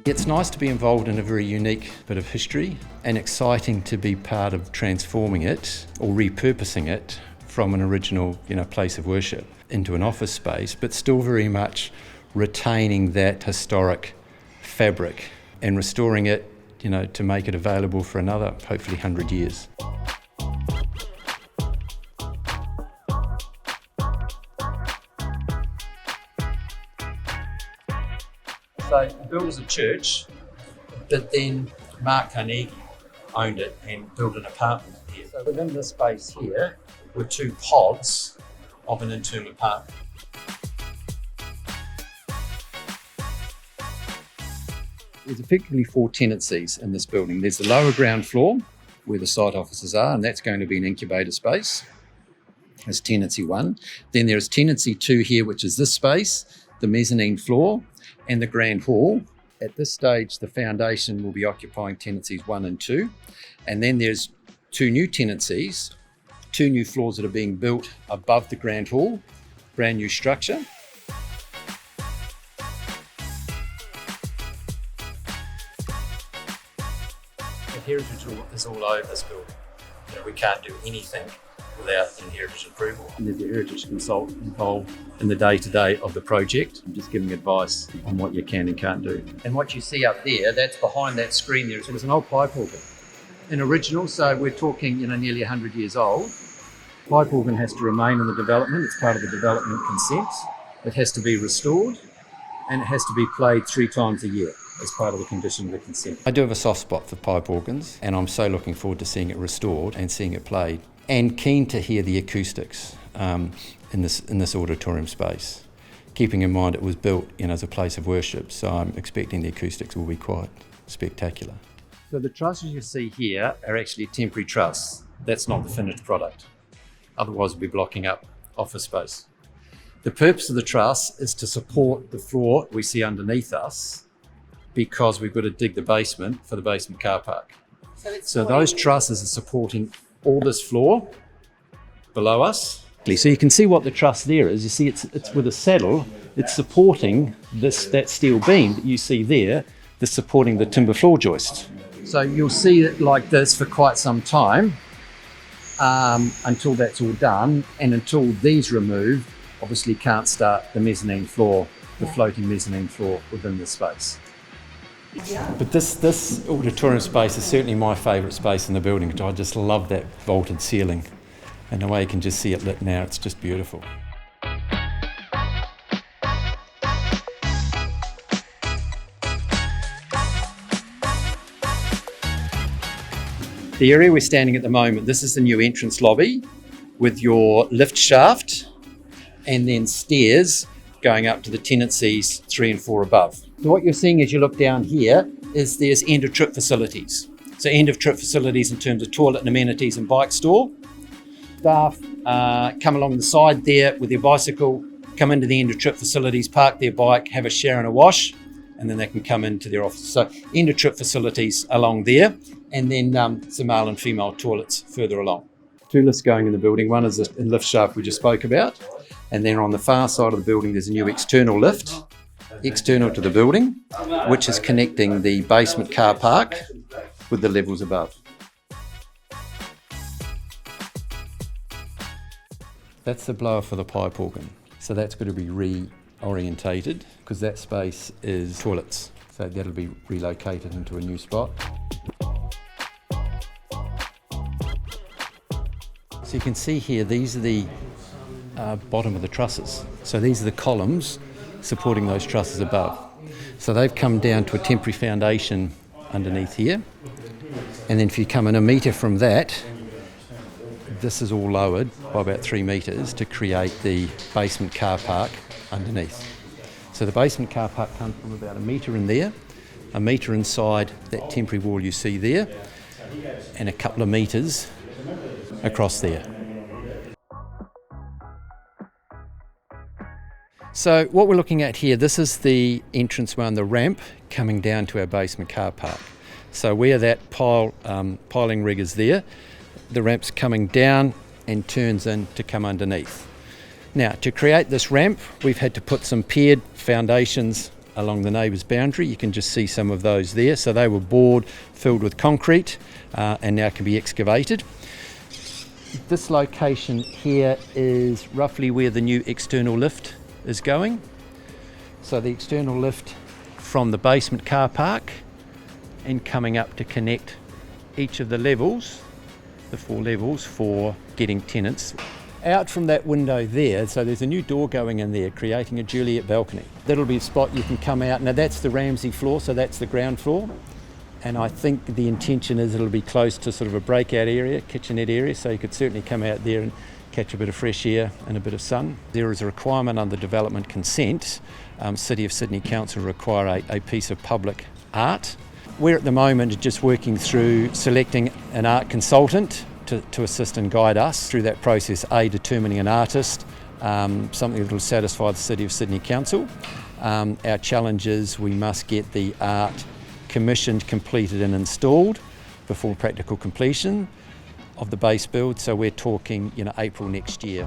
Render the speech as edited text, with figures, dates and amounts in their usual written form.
It's nice to be involved in a very unique bit of history and exciting to be part of transforming it or repurposing it from an original, place of worship into an office space, but still very much retaining that historic fabric and restoring it, to make it available for another, hopefully 100 years. So built as a church, but then Mark Carnegie owned it and built an apartment here. So within this space here were two pods of an internal apartment. There's effectively 4 tenancies in this building. There's the lower ground floor where the site offices are, and that's going to be an incubator space. That's tenancy 1. Then there's tenancy 2 here, which is this space, the mezzanine floor, and the grand hall. At this stage, the foundation will be occupying tenancies 1 and 2. And then there's 2 new tenancies, 2 new floors that are being built above the grand hall, brand new structure. The heritage is all over this building. We can't do anything without heritage approval. And there's a heritage consultant involved in the day-to-day of the project, and just giving advice on what you can and can't do. And what you see up there, that's behind that screen there. So it's an old pipe organ. An original, so we're talking nearly 100 years old. Pipe organ has to remain in the development. It's part of the development consent. It has to be restored, and it has to be played 3 times a year as part of the condition of the consent. I do have a soft spot for pipe organs, and I'm so looking forward to seeing it restored and seeing it played, and keen to hear the acoustics in this auditorium space. Keeping in mind it was built as a place of worship, so I'm expecting the acoustics will be quite spectacular. So the trusses you see here are actually a temporary truss. That's not the finished product. Otherwise we'll be blocking up office space. The purpose of the truss is to support the floor we see underneath us, because we've got to dig the basement for the basement car park. So those trusses are supporting all this floor below us. So you can see what the truss there is. You see it's with a saddle. It's supporting that steel beam that you see there that's supporting the timber floor joist. So you'll see it like this for quite some time until that's all done, and until these remove, obviously can't start the mezzanine floor, the floating mezzanine floor within the space. But this auditorium space is certainly my favourite space in the building, because I just love that vaulted ceiling, and the way you can just see it lit now, it's just beautiful. The area we're standing at the moment, this is the new entrance lobby with your lift shaft and then stairs going up to the tenancies 3 and 4 above. So what you're seeing as you look down here is there's end of trip facilities. So end of trip facilities in terms of toilet and amenities and bike store. Staff come along the side there with their bicycle, come into the end of trip facilities, park their bike, have a shower and a wash, and then they can come into their office. So end of trip facilities along there, and then some male and female toilets further along. 2 lifts going in the building. One is the lift shaft we just spoke about, and then on the far side of the building there's a new external lift, external to the building, which is connecting the basement car park with the levels above. That's the blower for the pipe organ. So that's going to be reorientated, because that space is toilets. So that'll be relocated into a new spot. So you can see here, these are the bottom of the trusses. So these are the columns supporting those trusses above. So they've come down to a temporary foundation underneath here. And then if you come in a metre from that, this is all lowered by about 3 metres to create the basement car park underneath. So the basement car park comes from about 1 metre in there, 1 metre inside that temporary wall you see there, and a couple of metres across there. So what we're looking at here, this is the entranceway and the ramp coming down to our basement car park. So where that piling rig is there, the ramp's coming down and turns in to come underneath. Now, to create this ramp, we've had to put some paired foundations along the neighbour's boundary. You can just see some of those there. So they were bored, filled with concrete, and now can be excavated. This location here is roughly where the new external lift is going. So the external lift from the basement car park and coming up to connect each of the levels, the 4 levels, for getting tenants out from that window there. So there's a new door going in there, creating a Juliet balcony. That'll be a spot you can come out. Now that's the Ramsey floor, so that's the ground floor. And I think the intention is it'll be close to sort of a breakout area, kitchenette area, so you could certainly come out there and catch a bit of fresh air and a bit of sun. There is a requirement under development consent. City of Sydney Council require a piece of public art. We're at the moment just working through selecting an art consultant to assist and guide us through that process, determining an artist, something that will satisfy the City of Sydney Council. Our challenge is we must get the art commissioned, completed and installed before practical completion of the base build, so we're talking April next year.